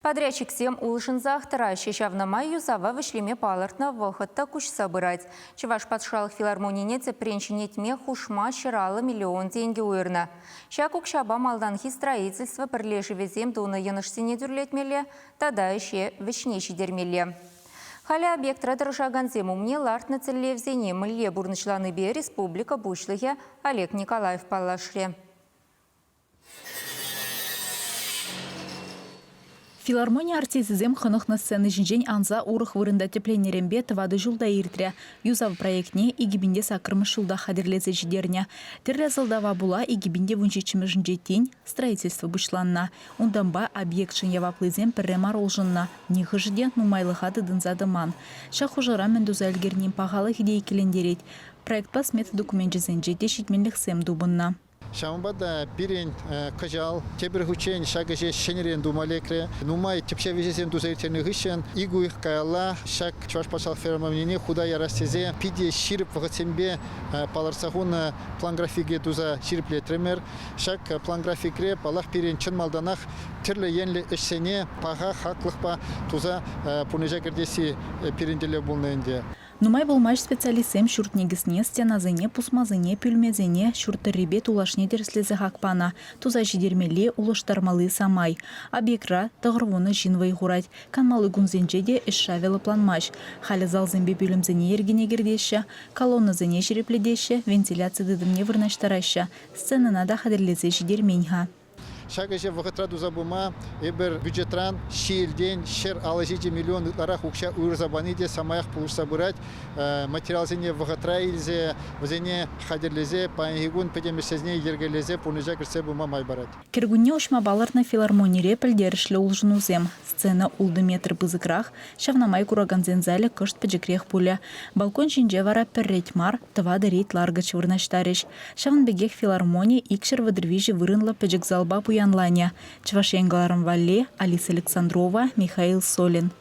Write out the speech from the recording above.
Подрядчик всем улышынзах таращи шавнама юзава вышлеме палартна вахытта куш собырать. Чеваш подшалых филармонине цепренчинетме хушма щирала миллион деньги уйрна. Шакук шаба малданхи строительства прилежи везем дуна янышсине дюрлетмеле, тада еще вишнечи дермеле. Халя объектра дорожаганзем умне ларт на целевзене мылье бурнычланы бе республика бушлыхе Олег Николаев палашре. Филармония артизизем хынықны сцены жинжен анза урых вырында тепленеренбе тывады жылда иртре. Юзав проектне игибинде сакырмыш жылда хадерлезе жидерне. Терле зылдава була игибинде вунчичимы жинжетень строительство бушланна. Унданба объект шиньяваплызем перремар олжынна. Нихы жиден нумайлыхады дынзадыман. Шахужыра мендуза әлгернен пағалы хидей келендерет. Проект пас мет документ жезенже дешитменлік сем дубынна. Шамбада пирен кажал тебір хучен шагаже шенерен думалекре нумай тепше везесен дузайтерны гышен игу их кайла шаг чвашпашал фермамнине худа ярастезе пиде ширип вагатсембе паларсагун план графиге дуза ширипле тремер шаг план графикре палах пирен чын малданах тирле енле эшсене пага хаклыкпа туза пунежа гердеси пиренделе булненде. Нумай болмаш специалистем шуртнегісне стеназыне пусмазыне пүлмезене шурттырребет улашне дерслезе хакпана. Туза жидермеле улаштармалы самай. Объектра тағырвуны жинвай ғурать. Канмалы гунзенжеде ішшавелы планмаш. Халі залзымбе бөлімзене ергене гердеші, колонназыне жирепледеші, вентиляция дыдымне вырнаштараща. Сценана да хадерлезе жидерменьха. Шагаже вакытра дузабума эбер бюджетран шиелден шер алажиде миллион ларах укша уйрзабаниде самаях пулуш собирать материалзене вакытра илзе вазене хадерлезе паигун педемесезне ергелезе пунежа кирсе бума майбарат. Киргунне ушма баларна филармонире пельдершле улжынузем. Сцена улды метр бызыкрах, шавнамай кураганзен зале кышт педжекрех пуля. Балкон жинже вара перретмар, тва дарит ларгач вырнаштариш. Шавнбегех филармония икшер вадрвижи вырынла педжек залба янланя. Чвашенгаларам Валле, Алиса Александрова, Михаил Солин.